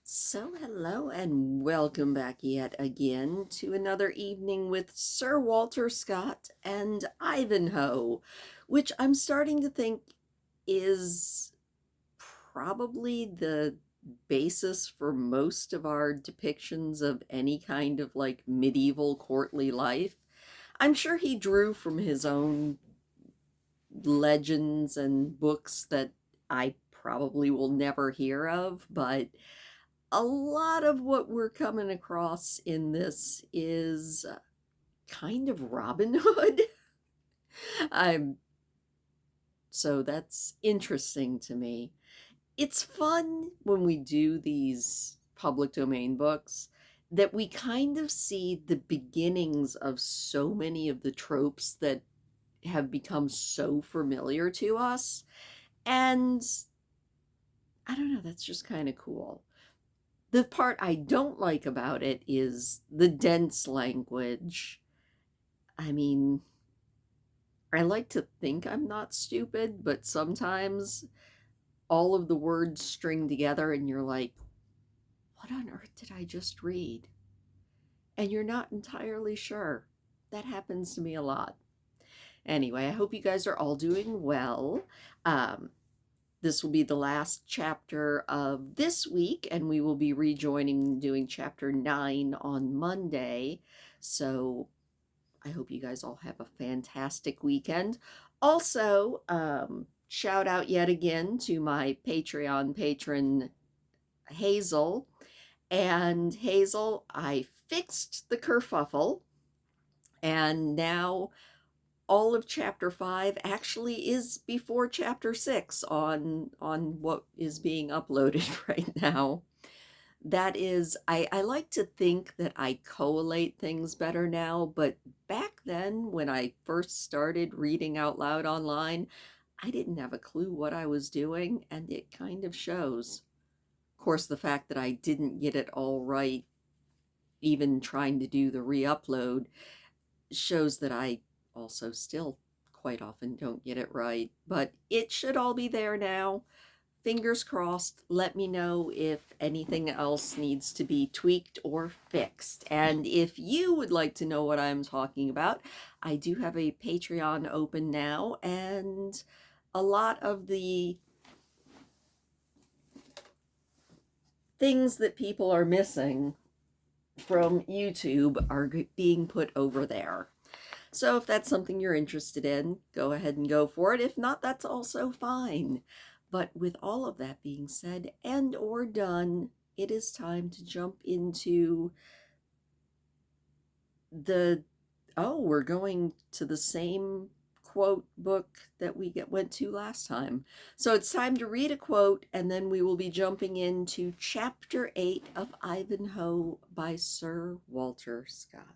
So, hello and welcome back yet again to another evening with Sir Walter Scott and Ivanhoe, which I'm starting to think is probably the basis for most of our depictions of any kind of like medieval courtly life. I'm sure he drew from his own legends and books that I probably will never hear of, but a lot of what we're coming across in this is kind of Robin Hood. I'm so that's interesting to me. It's fun when we do these public domain books that we kind of see the beginnings of so many of the tropes that have become so familiar to us. And I don't know, that's just kind of cool. The part I don't like about it is the dense language. I mean, I like to think I'm not stupid, but sometimes all of the words string together and you're like, what on earth did I just read? And you're not entirely sure. That happens to me a lot. Anyway, I hope you guys are all doing well. Um, this will be the last chapter of this week, and we will be rejoining doing chapter 9 on Monday. So I hope you guys all have a fantastic weekend. Also, shout out yet again to my Patreon patron, Hazel. And Hazel, I fixed the kerfuffle, and now all of chapter 5 actually is before chapter 6 on what is being uploaded right now. That is, I like to think that I collate things better now, but back then when I first started reading out loud online, I didn't have a clue what I was doing, and it kind of shows. Of course, the fact that I didn't get it all right, even trying to do the re-upload, shows that I also still quite often don't get it right, but it should all be there now. Fingers crossed. Let me know if anything else needs to be tweaked or fixed. And if you would like to know what I'm talking about, I do have a Patreon open now, and a lot of the things that people are missing from YouTube are being put over there. So if that's something you're interested in, go ahead and go for it. If not, that's also fine. But with all of that being said and or done, it is time to jump into the we're going to the same quote book that we went to last time. So it's time to read a quote, and then we will be jumping into chapter 8 of Ivanhoe by Sir Walter Scott.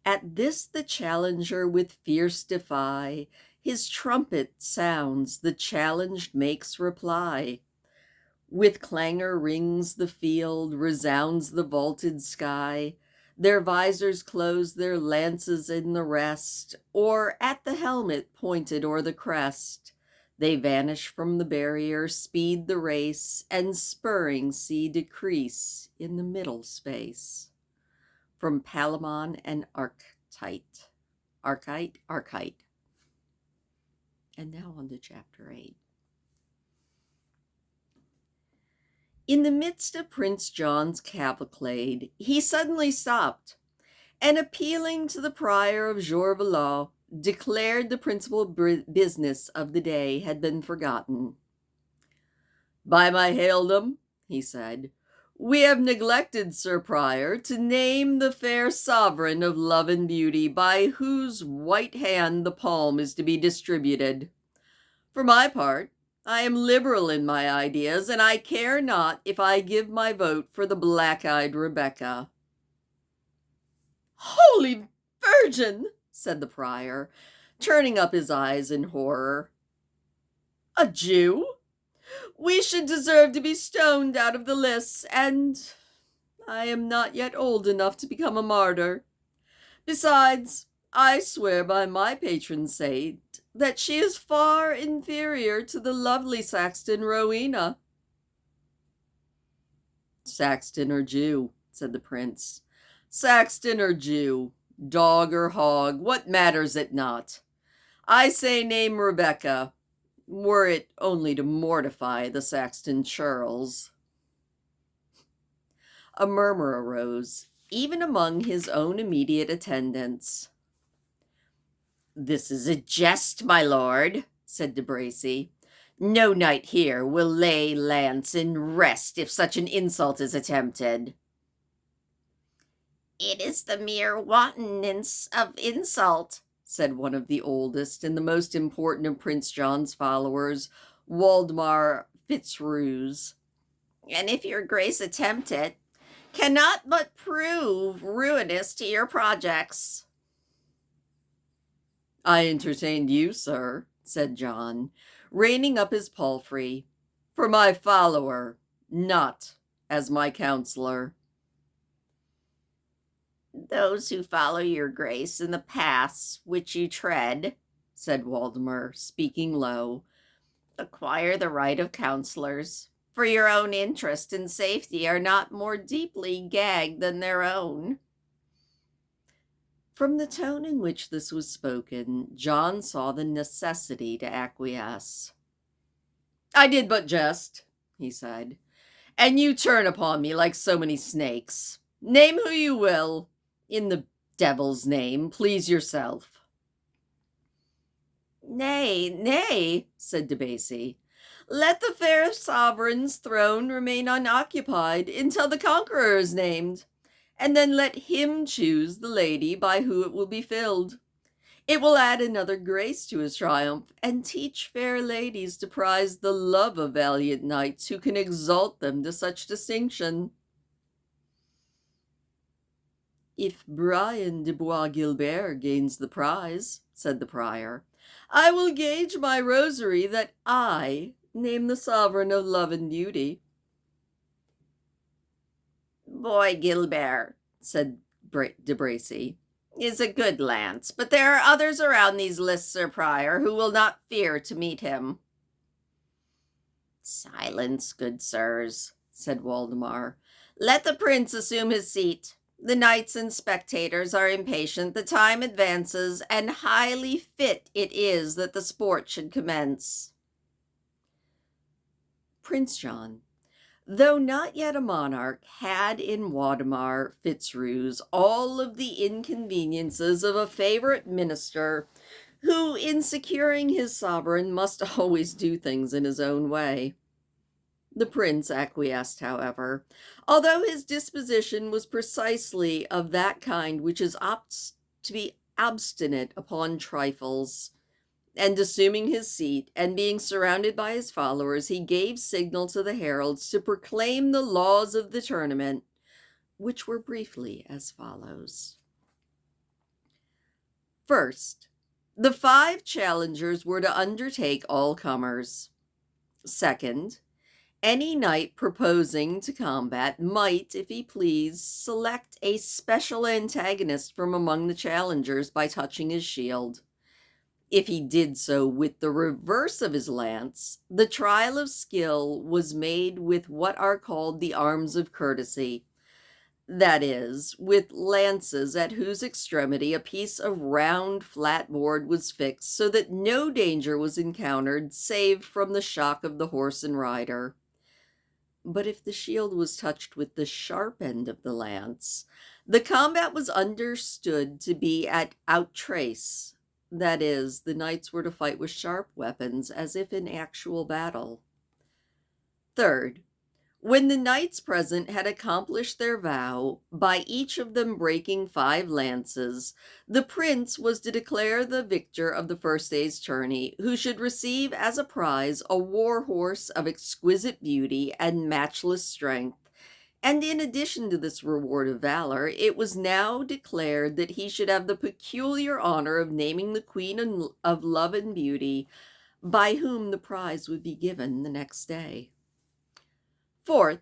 At this the challenger with fierce defy, his trumpet sounds, the challenged makes reply. With clangor rings the field, resounds the vaulted sky. Their visors close, their lances in the rest, or at the helmet pointed o'er the crest. They vanish from the barrier, speed the race, and spurring see decrease in the middle space. From Palamon and Arcite. Arcite. And now on to chapter 8. In the midst of Prince John's cavalcade, he suddenly stopped, and appealing to the prior of Jorvalau, declared the principal business of the day had been forgotten. By my haildom, he said, we have neglected, Sir Prior, to name the fair sovereign of love and beauty, by whose white hand the palm is to be distributed. For my part, I am liberal in my ideas, and I care not if I give my vote for the black-eyed Rebecca. Holy Virgin, said the prior, turning up his eyes in horror. A Jew? We should deserve to be stoned out of the lists, and I am not yet old enough to become a martyr. Besides, I swear by my patron saint that she is far inferior to the lovely Saxton Rowena." "Saxton or Jew," said the prince, "Saxton or Jew, dog or hog, what matters it not? I say name Rebecca, were it only to mortify the Saxton churls." A murmur arose, even among his own immediate attendants. "This is a jest, my lord," said De Bracy. "No knight here will lay lance in rest if such an insult is attempted." "It is the mere wantonness of insult," said one of the oldest and the most important of Prince John's followers, Waldemar Fitzruse. "And if your grace attempt it, cannot but prove ruinous to your projects." "I entertained you, sir," said John, reining up his palfrey, "for my follower, not as my counselor." "Those who follow your grace in the paths which you tread," said Waldemar, speaking low, "acquire the right of counselors, for your own interest and safety are not more deeply gagged than their own." From the tone in which this was spoken, John saw the necessity to acquiesce. "I did but jest," he said, "and you turn upon me like so many snakes. Name who you will. In the devil's name, please yourself." "Nay, nay," said De Bracy. "Let the fair sovereign's throne remain unoccupied until the conqueror is named, and then let him choose the lady by whom it will be filled. It will add another grace to his triumph, and teach fair ladies to prize the love of valiant knights who can exalt them to such distinction." "If Brian de Bois Guilbert gains the prize," said the prior, "I will gage my rosary that I name the sovereign of love and beauty." "Boy Gilbert," said De Bracy, "is a good lance, but there are others around these lists, Sir Prior, who will not fear to meet him." "Silence, good sirs," said Waldemar. "Let the prince assume his seat. The knights and spectators are impatient, the time advances, and highly fit it is that the sport should commence." Prince John, though not yet a monarch, had in Waldemar Fitzruse all of the inconveniences of a favorite minister who, in securing his sovereign, must always do things in his own way. The prince acquiesced, however, although his disposition was precisely of that kind which is apt to be obstinate upon trifles. And assuming his seat, and being surrounded by his followers, he gave signal to the heralds to proclaim the laws of the tournament, which were briefly as follows. First, the 5 challengers were to undertake all comers. Second, any knight proposing to combat might, if he pleased, select a special antagonist from among the challengers by touching his shield. If he did so with the reverse of his lance, the trial of skill was made with what are called the arms of courtesy, that is, with lances at whose extremity a piece of round flat board was fixed, so that no danger was encountered save from the shock of the horse and rider. But if the shield was touched with the sharp end of the lance, the combat was understood to be at outrace. That is, the knights were to fight with sharp weapons, as if in actual battle. Third, when the knights present had accomplished their vow, by each of them breaking 5 lances, the prince was to declare the victor of the first day's tourney, who should receive as a prize a war horse of exquisite beauty and matchless strength. And in addition to this reward of valor, it was now declared that he should have the peculiar honor of naming the Queen of Love and Beauty, by whom the prize would be given the next day. Fourth,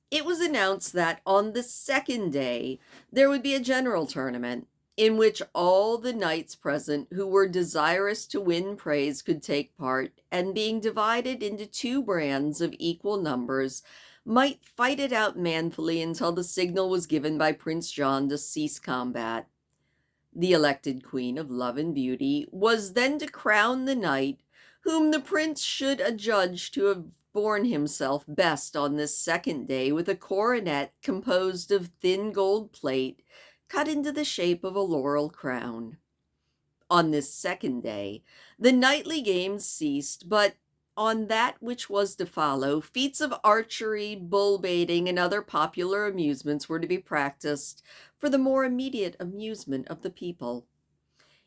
it was announced that on the second day there would be a general tournament, in which all the knights present who were desirous to win praise could take part, and being divided into two brands of equal numbers, might fight it out manfully until the signal was given by Prince John to cease combat. The elected Queen of Love and Beauty was then to crown the knight whom the prince should adjudge to have borne himself best on this second day, with a coronet composed of thin gold plate cut into the shape of a laurel crown. On this second day, the knightly games ceased, but on that which was to follow, feats of archery, bull baiting, and other popular amusements were to be practiced for the more immediate amusement of the people.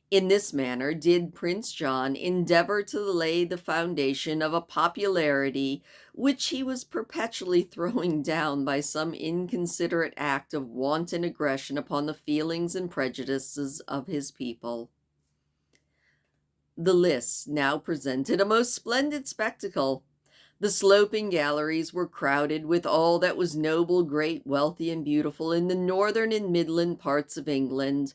In this manner did Prince John endeavor to lay the foundation of a popularity which he was perpetually throwing down by some inconsiderate act of wanton aggression upon the feelings and prejudices of his people. The lists now presented a most splendid spectacle. The sloping galleries were crowded with all that was noble, great, wealthy, and beautiful in the northern and midland parts of England,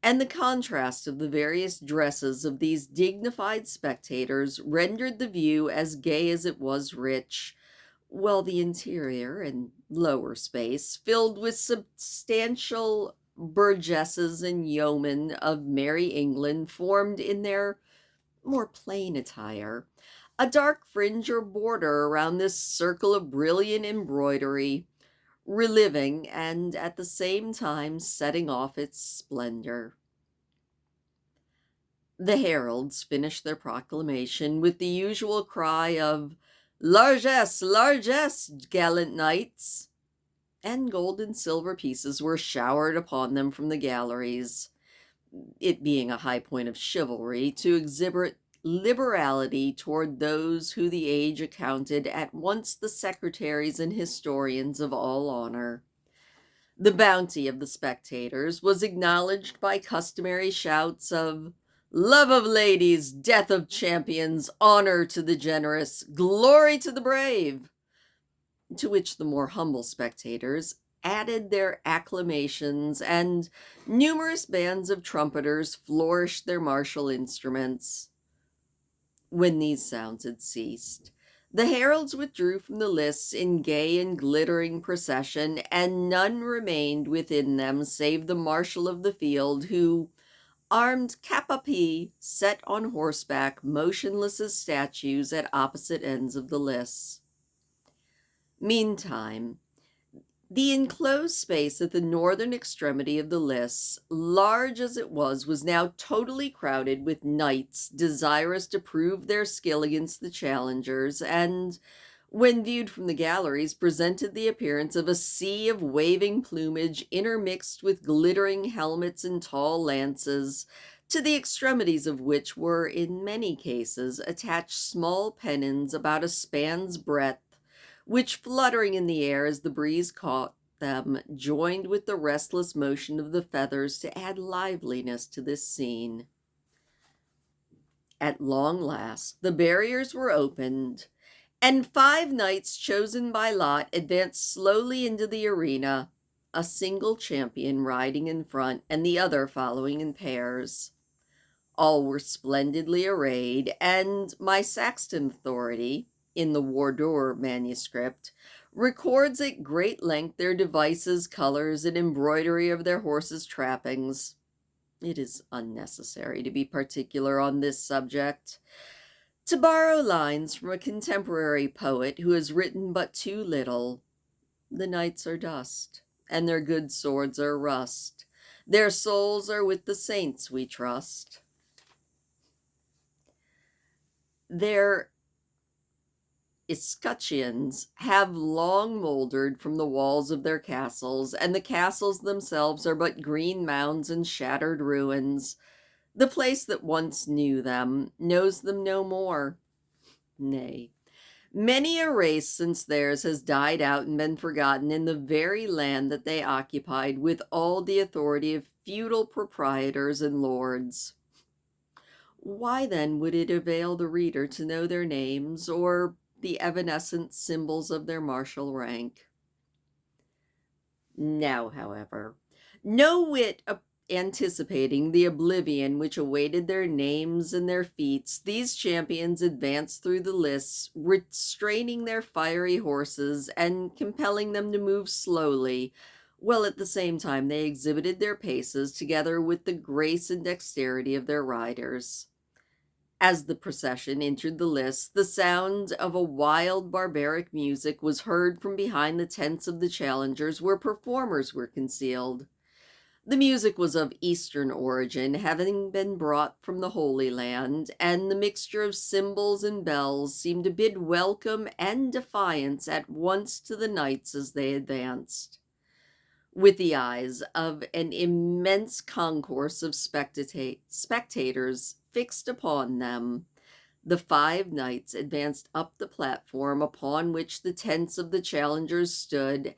and the contrast of the various dresses of these dignified spectators rendered the view as gay as it was rich, while the interior and lower space, filled with substantial burgesses and yeomen of merry England, formed in their more plain attire a dark fringe or border around this circle of brilliant embroidery, reliving and at the same time setting off its splendor. The heralds finished their proclamation with the usual cry of "Largesse, largesse, gallant knights!" and gold and silver pieces were showered upon them from the galleries, it being a high point of chivalry to exhibit liberality toward those who the age accounted at once the secretaries and historians of all honor. The bounty of the spectators was acknowledged by customary shouts of "Love of ladies, death of champions, honor to the generous, glory to the brave," to which the more humble spectators added their acclamations, and numerous bands of trumpeters flourished their martial instruments. When these sounds had ceased, the heralds withdrew from the lists in gay and glittering procession, and none remained within them save the marshal of the field, who, armed cap a pie, sat on horseback, motionless as statues, at opposite ends of the lists. Meantime, the enclosed space at the northern extremity of the lists, large as it was now totally crowded with knights desirous to prove their skill against the challengers, and, when viewed from the galleries, presented the appearance of a sea of waving plumage intermixed with glittering helmets and tall lances, to the extremities of which were, in many cases, attached small pennons about a span's breadth, which, fluttering in the air as the breeze caught them, joined with the restless motion of the feathers to add liveliness to this scene. At long last the barriers were opened, and 5 knights chosen by lot advanced slowly into the arena, a single champion riding in front and the other following in pairs. All were splendidly arrayed, and my Saxton authority, in the Wardour manuscript, records at great length their devices, colors, and embroidery of their horses' trappings. It is unnecessary to be particular on this subject. To borrow lines from a contemporary poet who has written but too little, the knights are dust, and their good swords are rust. Their souls are with the saints, we trust. Their escutcheons have long mouldered from the walls of their castles, and the castles themselves are but green mounds and shattered ruins. The place that once knew them knows them no more. Nay, many a race since theirs has died out and been forgotten in the very land that they occupied, with all the authority of feudal proprietors and lords. Why then would it avail the reader to know their names, or the evanescent symbols of their martial rank? Now, however, no whit anticipating the oblivion which awaited their names and their feats, these champions advanced through the lists, restraining their fiery horses and compelling them to move slowly, while at the same time they exhibited their paces together with the grace and dexterity of their riders. As the procession entered the lists, the sound of a wild, barbaric music was heard from behind the tents of the challengers, where performers were concealed. The music was of Eastern origin, having been brought from the Holy Land, and the mixture of cymbals and bells seemed to bid welcome and defiance at once to the knights as they advanced. With the eyes of an immense concourse of spectators fixed upon them, the 5 knights advanced up the platform upon which the tents of the challengers stood,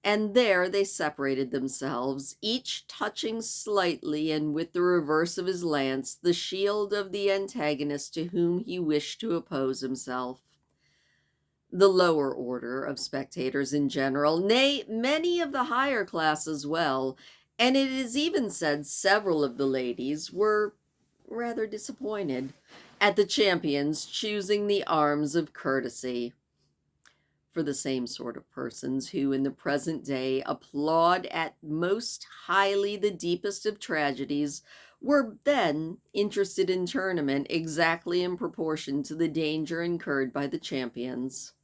and there they separated themselves, each touching slightly and with the reverse of his lance the shield of the antagonist to whom he wished to oppose himself. The lower order of spectators in general, nay, many of the higher class as well, and it is even said several of the ladies, were rather disappointed at the champions choosing the arms of courtesy. For the same sort of persons who in the present day applaud at most highly the deepest of tragedies were then interested in tournament exactly in proportion to the danger incurred by the champions.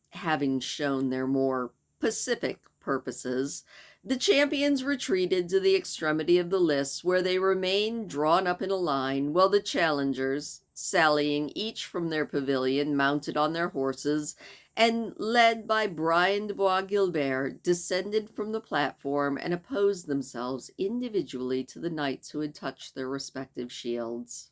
Having shown their more pacific purposes, the champions retreated to the extremity of the lists, where they remained drawn up in a line, while the challengers, sallying each from their pavilion, mounted on their horses, and led by Brian de Bois Guilbert, descended from the platform and opposed themselves individually to the knights who had touched their respective shields.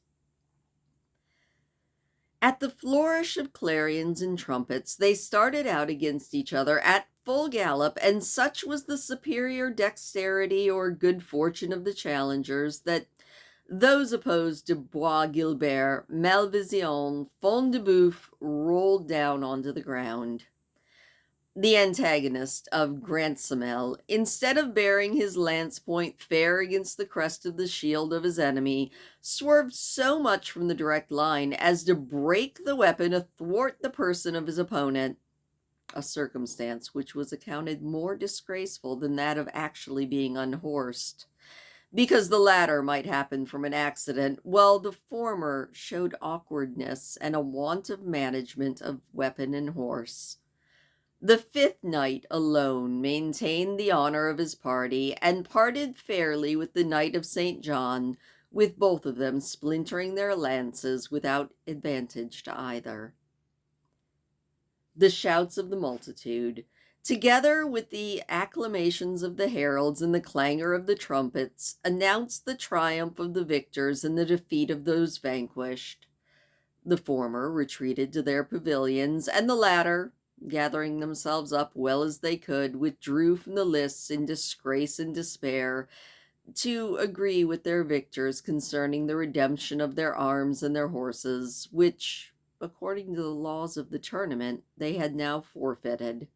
At the flourish of clarions and trumpets, they started out against each other at full gallop, and such was the superior dexterity or good fortune of the challengers that those opposed to Bois Guilbert, Malvision, Fond de Boeuf rolled down onto the ground. The antagonist of Grantsamel, instead of bearing his lance point fair against the crest of the shield of his enemy, swerved so much from the direct line as to break the weapon athwart the person of his opponent, a circumstance which was accounted more disgraceful than that of actually being unhorsed, because the latter might happen from an accident, while the former showed awkwardness and a want of management of weapon and horse. The 5th knight alone maintained the honor of his party, and parted fairly with the Knight of St. John, with both of them splintering their lances without advantage to either. The shouts of the multitude, together with the acclamations of the heralds and the clangor of the trumpets, announced the triumph of the victors and the defeat of those vanquished. The former retreated to their pavilions, and the latter, gathering themselves up well as they could, withdrew from the lists in disgrace and despair, to agree with their victors concerning the redemption of their arms and their horses, which, according to the laws of the tournament, they had now forfeited.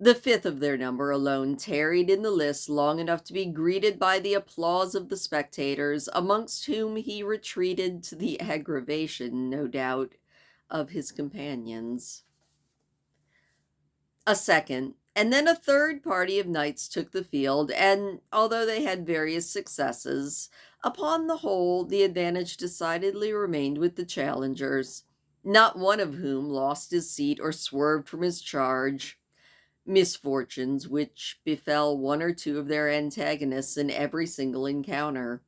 The 5th of their number alone tarried in the lists long enough to be greeted by the applause of the spectators, amongst whom he retreated to the aggravation, no doubt, of his companions. A second, and then a third party of knights took the field, and although they had various successes, upon the whole the advantage decidedly remained with the challengers, not one of whom lost his seat or swerved from his charge. Misfortunes which befell one or two of their antagonists in every single encounter.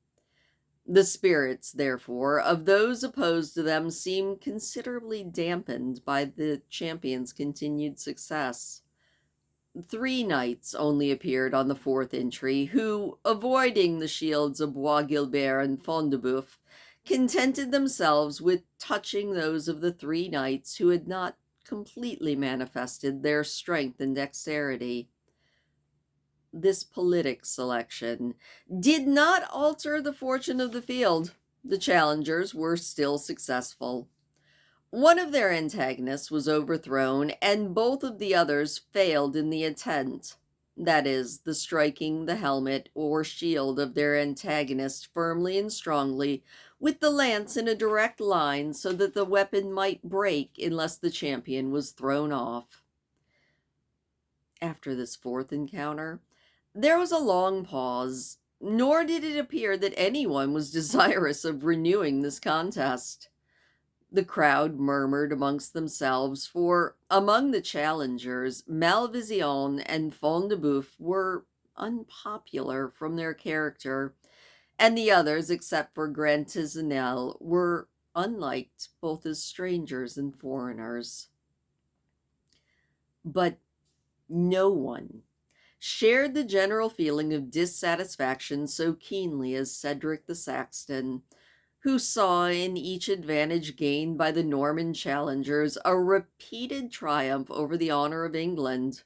The spirits, therefore, of those opposed to them seemed considerably dampened by the champions' continued success. 3 knights only appeared on the 4th entry, who, avoiding the shields of Bois Guilbert and Fond de Boeuf, contented themselves with touching those of the 3 knights who had not completely manifested their strength and dexterity. This politic selection did not alter the fortune of the field. The challengers were still successful. One of their antagonists was overthrown, and both of the others failed in the attempt. that is, the striking the helmet or shield of their antagonist firmly and strongly with the lance in a direct line so that the weapon might break unless the champion was thrown off. After this fourth encounter, there was a long pause, nor did it appear that anyone was desirous of renewing this contest. The crowd murmured amongst themselves, for among the challengers, Malvision and Fondeboeuf were unpopular from their character, and the others, except for Grantisanel, were unliked both as strangers and foreigners. But no one shared the general feeling of dissatisfaction so keenly as Cedric the Saxon, who saw in each advantage gained by the Norman challengers a repeated triumph over the honor of England.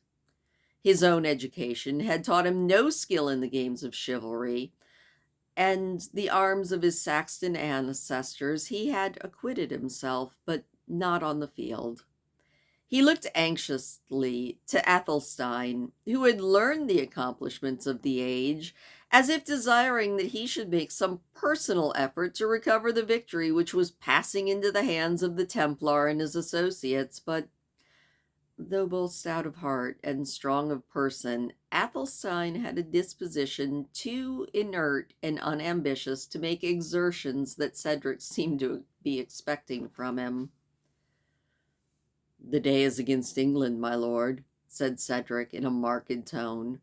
His own education had taught him no skill in the games of chivalry, and the arms of his Saxon ancestors he had acquitted himself, but not on the field. He looked anxiously to Athelstine, who had learned the accomplishments of the age, as if desiring that he should make some personal effort to recover the victory which was passing into the hands of the Templar and his associates. But though both stout of heart and strong of person, Athelstine had a disposition too inert and unambitious to make exertions that Cedric seemed to be expecting from him. "The day is against England, my lord," said Cedric in a marked tone.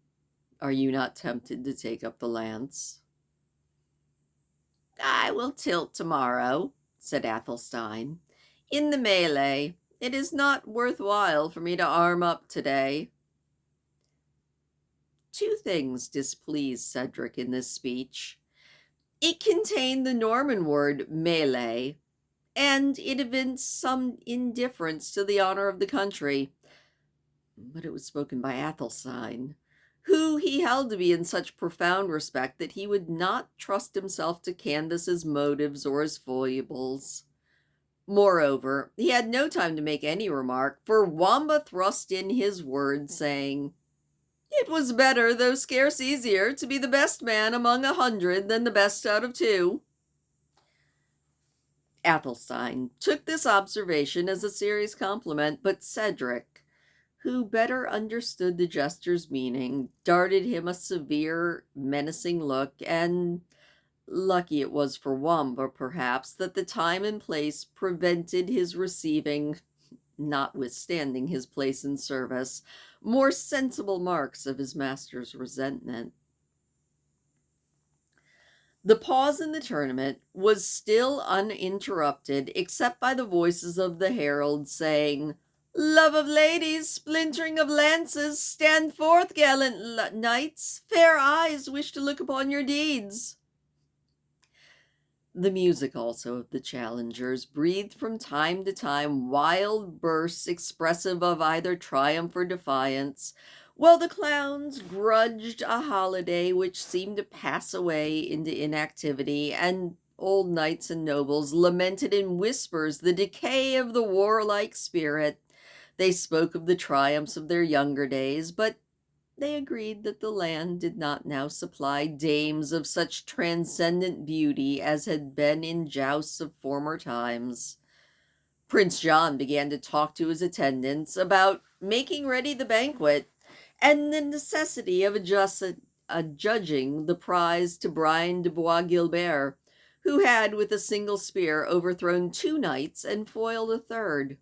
"Are you not tempted to take up the lance?" "I will tilt tomorrow," said Athelstine. "In the melee, it is not worth while for me to arm up today." Two things displeased Cedric in this speech. It contained the Norman word melee, and it evinced some indifference to the honor of the country. But it was spoken by Athelstine, who he held to be in such profound respect that he would not trust himself to canvass his motives or his foibles. Moreover, he had no time to make any remark, for Wamba thrust in his word, saying, "It was better, though scarce easier, to be the best man among 100 than the best out of 2. Athelstine took this observation as a serious compliment, but Cedric, who better understood the jester's meaning, darted him a severe, menacing look, and lucky it was for Wamba, perhaps, that the time and place prevented his receiving, notwithstanding his place in service, more sensible marks of his master's resentment. The pause in the tournament was still uninterrupted, except by the voices of the heralds saying, "Love of ladies, splintering of lances, stand forth, gallant knights, fair eyes wish to look upon your deeds." The music also of the challengers breathed from time to time wild bursts expressive of either triumph or defiance, while the clowns grudged a holiday which seemed to pass away into inactivity, and old knights and nobles lamented in whispers the decay of the warlike spirit. They spoke of the triumphs of their younger days, but they agreed that the land did not now supply dames of such transcendent beauty as had been in jousts of former times. Prince John began to talk to his attendants about making ready the banquet, and the necessity of adjudging the prize to Brian de Bois Guilbert, who had with a single spear overthrown 2 knights and foiled a third.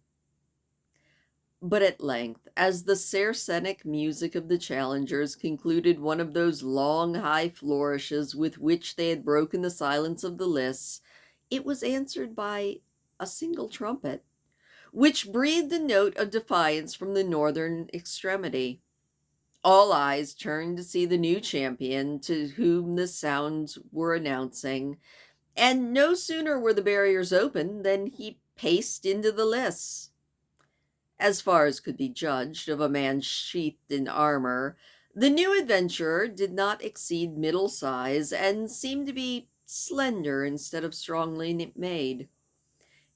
But at length, as the Saracenic music of the challengers concluded one of those long high flourishes with which they had broken the silence of the lists, it was answered by a single trumpet, which breathed a note of defiance from the northern extremity. All eyes turned to see the new champion to whom the sounds were announcing, and no sooner were the barriers opened than he paced into the lists. As far as could be judged of a man sheathed in armor, the new adventurer did not exceed middle size, and seemed to be slender instead of strongly made.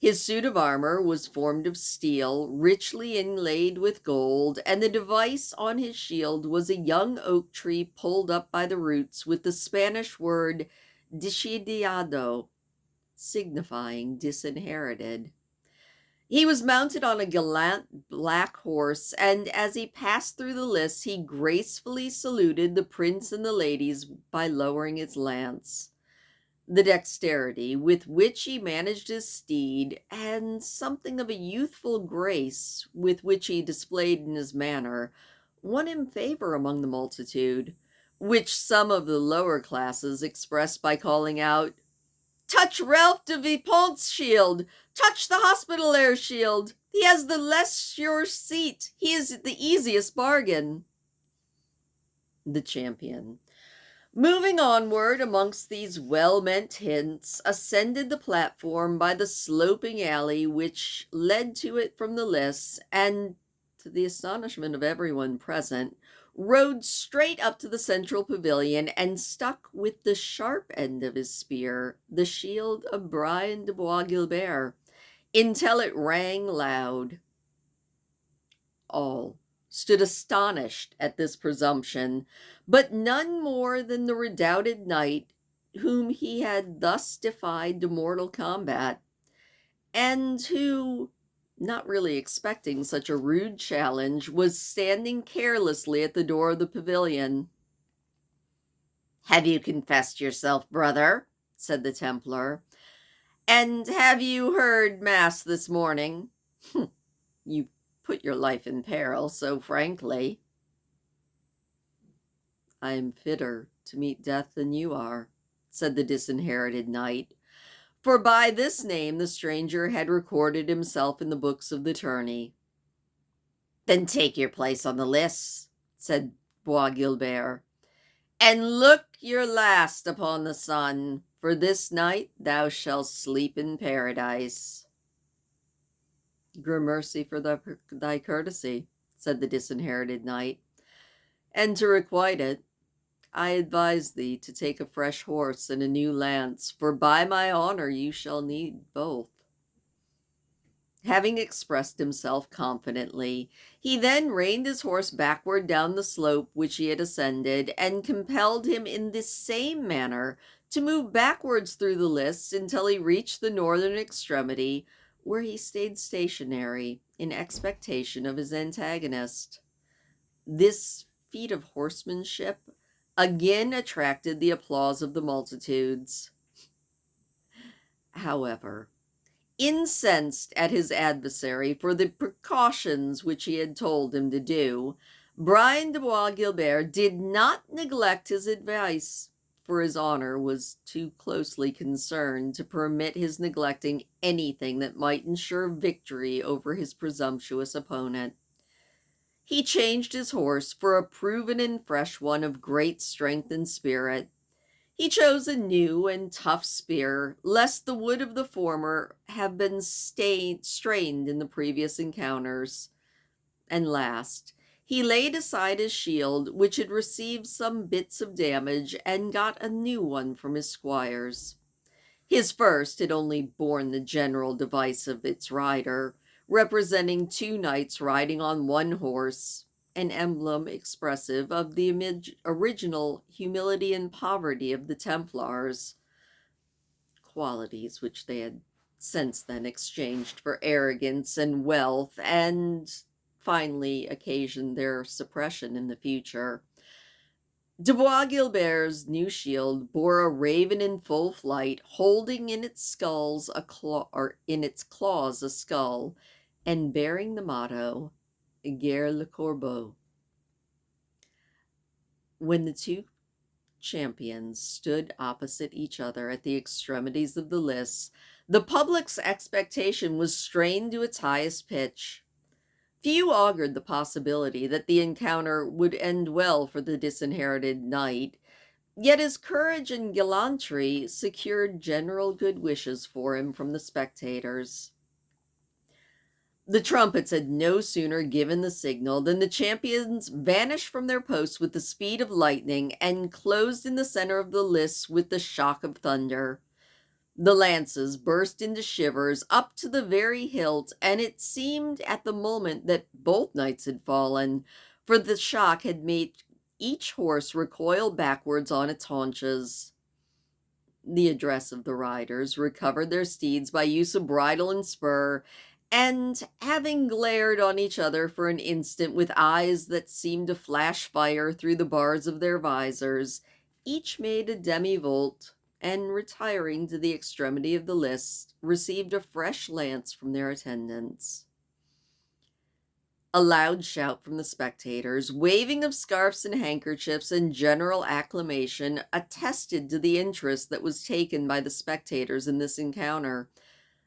His suit of armor was formed of steel, richly inlaid with gold, and the device on his shield was a young oak tree pulled up by the roots with the Spanish word "desidiado," signifying disinherited. He was mounted on a gallant black horse, and as he passed through the lists, he gracefully saluted the prince and the ladies by lowering his lance. The dexterity with which he managed his steed, and something of a youthful grace with which he displayed in his manner, won him favor among the multitude, which some of the lower classes expressed by calling out, "Touch Ralph de Vipont's shield! Touch the Hospitalaire's shield! He has the less sure seat! He is the easiest bargain!" The champion, moving onward amongst these well-meant hints, ascended the platform by the sloping alley which led to it from the lists, and, to the astonishment of everyone present, rode straight up to the central pavilion and stuck with the sharp end of his spear the shield of Brian de Bois Guilbert, until it rang loud. All stood astonished at this presumption, but none more than the redoubted knight whom he had thus defied to mortal combat, and who, not really expecting such a rude challenge, was standing carelessly at the door of the pavilion. "Have you confessed yourself, brother?" said the Templar. "And have you heard mass this morning? You put your life in peril so frankly." "I am fitter to meet death than you are," said the disinherited knight, for by this name the stranger had recorded himself in the books of the tourney. "Then take your place on the lists," said Bois Guilbert, "and look your last upon the sun, for this night thou shalt sleep in paradise." "Gramercy for thy courtesy," said the disinherited knight, "and to requite it, I advise thee to take a fresh horse and a new lance, for by my honor you shall need both." Having expressed himself confidently, he then reined his horse backward down the slope which he had ascended, and compelled him in this same manner to move backwards through the lists until he reached the northern extremity, where he stayed stationary in expectation of his antagonist. This feat of horsemanship again attracted the applause of the multitudes. However, incensed at his adversary for the precautions which he had told him to do, Brian de Bois Guilbert did not neglect his advice, for his honor was too closely concerned to permit his neglecting anything that might ensure victory over his presumptuous opponent. He changed his horse for a proven and fresh one of great strength and spirit. He chose a new and tough spear, lest the wood of the former have been strained in the previous encounters. And last, he laid aside his shield, which had received some bits of damage, and got a new one from his squires. His first had only borne the general device of its rider, representing two knights riding on one horse, an emblem expressive of the original humility and poverty of the Templars, qualities which they had since then exchanged for arrogance and wealth, and finally occasioned their suppression in the future. De Bois Guilbert's new shield bore a raven in full flight, holding in its claws a skull, and bearing the motto, "Gare le Corbeau." When the two champions stood opposite each other at the extremities of the lists, the public's expectation was strained to its highest pitch. Few augured the possibility that the encounter would end well for the disinherited knight, yet his courage and gallantry secured general good wishes for him from the spectators. The trumpets had no sooner given the signal than the champions vanished from their posts with the speed of lightning, and closed in the center of the lists with the shock of thunder. The lances burst into shivers up to the very hilt, and it seemed at the moment that both knights had fallen, for the shock had made each horse recoil backwards on its haunches. The address of the riders recovered their steeds by use of bridle and spur, and having glared on each other for an instant with eyes that seemed to flash fire through the bars of their visors, each made a demi-volte, and retiring to the extremity of the lists, received a fresh lance from their attendants. A loud shout from the spectators, waving of scarfs and handkerchiefs, and general acclamation attested to the interest that was taken by the spectators in this encounter,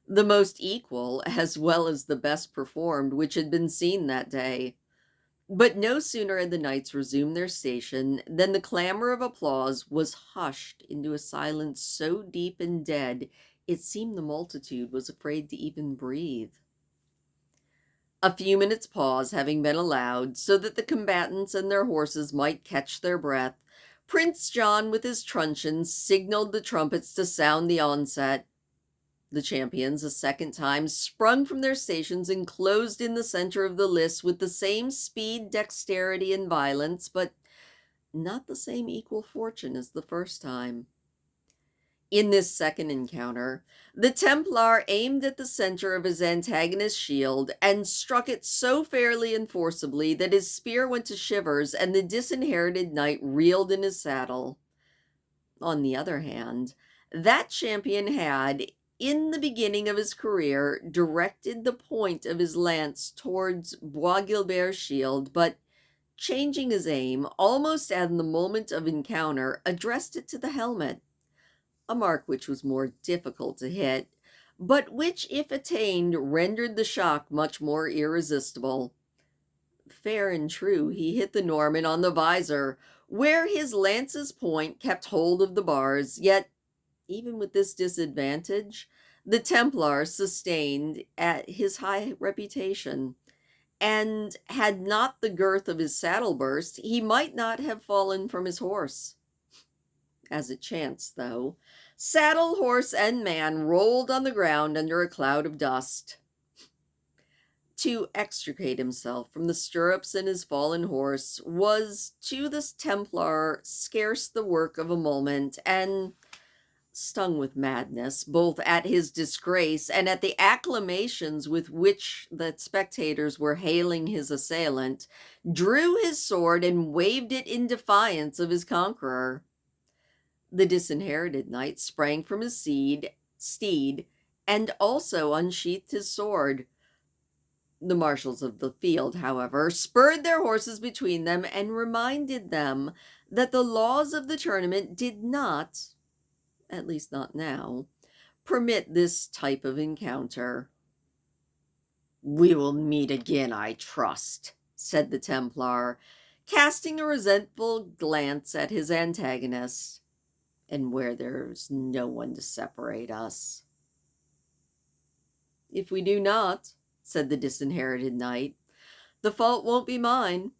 the most equal as well as the best performed which had been seen that day. But no sooner had the knights resumed their station than the clamor of applause was hushed into a silence so deep and dead it seemed the multitude was afraid to even breathe. A few minutes' pause having been allowed, so that the combatants and their horses might catch their breath, Prince John with his truncheons signaled the trumpets to sound the onset. The champions, a second time, sprung from their stations and closed in the center of the lists with the same speed, dexterity, and violence, but not the same equal fortune as the first time. In this second encounter, the Templar aimed at the center of his antagonist's shield and struck it so fairly and forcibly that his spear went to shivers and the disinherited knight reeled in his saddle. On the other hand, that champion had, in the beginning of his career, directed the point of his lance towards Bois Guilbert's shield, but changing his aim almost at the moment of encounter, addressed it to the helmet, a mark which was more difficult to hit, but which, if attained, rendered the shock much more irresistible. Fair and true, he hit the Norman on the visor, where his lance's point kept hold of the bars, yet, even with this disadvantage, the Templar sustained at his high reputation, and had not the girth of his saddle burst, he might not have fallen from his horse. As it chanced, though, saddle, horse, and man rolled on the ground under a cloud of dust. To extricate himself from the stirrups and his fallen horse was to this Templar scarce the work of a moment, and, stung with madness, both at his disgrace and at the acclamations with which the spectators were hailing his assailant, drew his sword and waved it in defiance of his conqueror. The disinherited knight sprang from his steed, and also unsheathed his sword. The marshals of the field, however, spurred their horses between them and reminded them that the laws of the tournament did not, at least not now, permit this type of encounter. "We will meet again, I trust," said the Templar, casting a resentful glance at his antagonist. "And where there's no one to separate us." "If we do not," said the disinherited knight, "the fault won't be mine.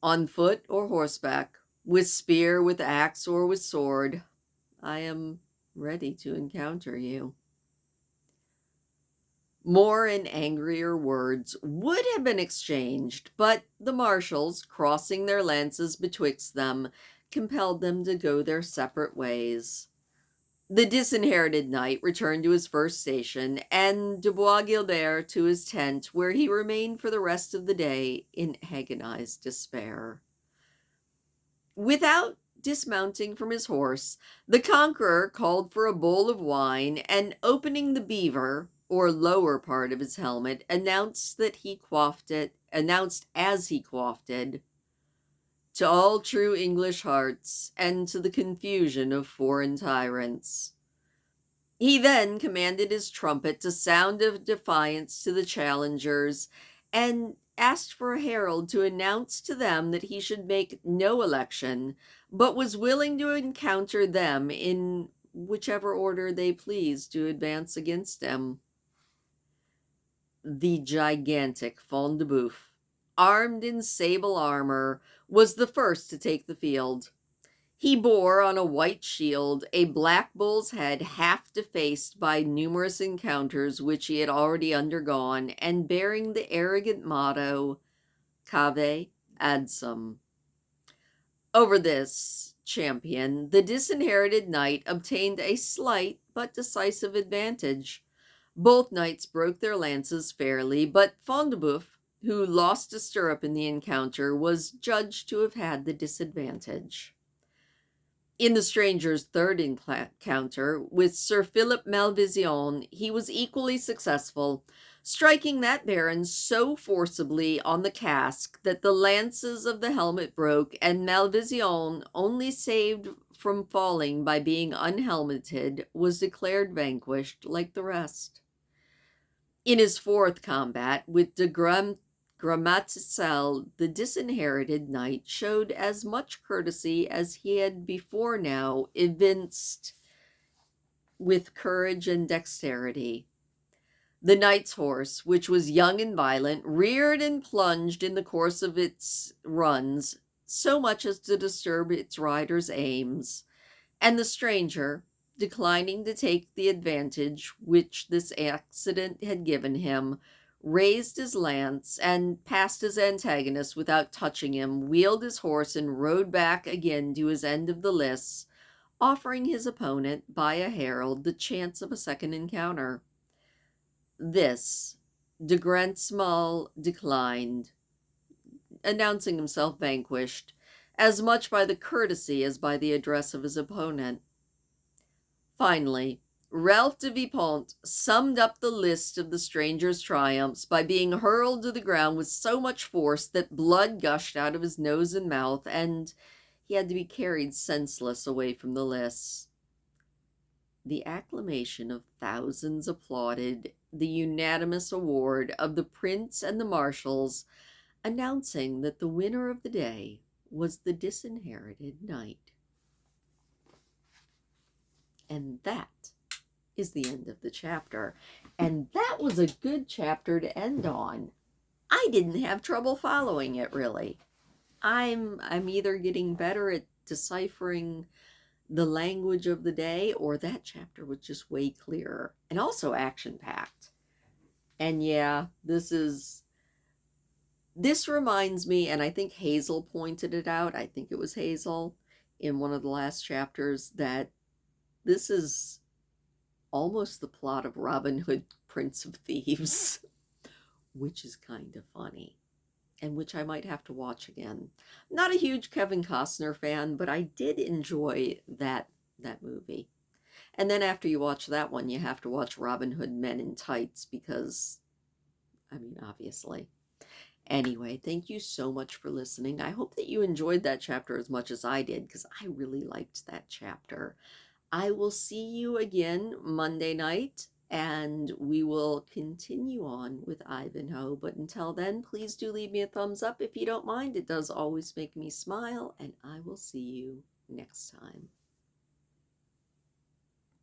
On foot or horseback, with spear, with axe, or with sword, I am ready to encounter you." More and angrier words would have been exchanged, but the marshals, crossing their lances betwixt them, compelled them to go their separate ways. The disinherited knight returned to his first station, and de Bois Guilbert to his tent, where he remained for the rest of the day in agonized despair. Without dismounting from his horse, the conqueror called for a bowl of wine, and opening the beaver, or lower part of his helmet, announced as he quaffed it, "To all true English hearts, and to the confusion of foreign tyrants." He then commanded his trumpet to sound a defiance to the challengers, and asked for a herald to announce to them that he should make no election, but was willing to encounter them in whichever order they pleased to advance against him. The gigantic Front de Boeuf, armed in sable armor, was the first to take the field. He bore on a white shield a black bull's head half defaced by numerous encounters which he had already undergone, and bearing the arrogant motto, Cave Adsum. Over this champion, the disinherited knight obtained a slight but decisive advantage. Both knights broke their lances fairly, but Fondeboeuf, who lost a stirrup in the encounter, was judged to have had the disadvantage. In the stranger's third encounter with Sir Philip Malvision, he was equally successful, striking that baron so forcibly on the casque that the lances of the helmet broke, and Malvision, only saved from falling by being unhelmeted, was declared vanquished like the rest. In his fourth combat with de Grammaticel, the disinherited knight showed as much courtesy as he had before now evinced with courage and dexterity. The knight's horse, which was young and violent, reared and plunged in the course of its runs, so much as to disturb its rider's aims, and the stranger, declining to take the advantage which this accident had given him, raised his lance and passed his antagonist without touching him, wheeled his horse, and rode back again to his end of the lists, offering his opponent, by a herald, the chance of a second encounter. This de Grantesmal declined, announcing himself vanquished, as much by the courtesy as by the address of his opponent. Finally, Ralph de Vipont summed up the list of the stranger's triumphs by being hurled to the ground with so much force that blood gushed out of his nose and mouth, and he had to be carried senseless away from the lists. The acclamation of thousands applauded the unanimous award of the prince and the marshals, announcing that the winner of the day was the disinherited knight. And that is the end of the chapter. And that was a good chapter to end on. I didn't have trouble following it, really. I'm either getting better at deciphering the language of the day, or that chapter was just way clearer and also action-packed. And yeah, this reminds me, and I think Hazel pointed it out, I think it was Hazel in one of the last chapters, that this is almost the plot of Robin Hood, Prince of Thieves, which is kind of funny, and which I might have to watch again. Not a huge Kevin Costner fan, but I did enjoy that movie. And then after you watch that one, you have to watch Robin Hood Men in Tights, because, I mean, obviously. Anyway, thank you so much for listening. I hope that you enjoyed that chapter as much as I did, because I really liked that chapter. I will see you again Monday night, and we will continue on with Ivanhoe. But until then, please do leave me a thumbs up if you don't mind. It does always make me smile, and I will see you next time.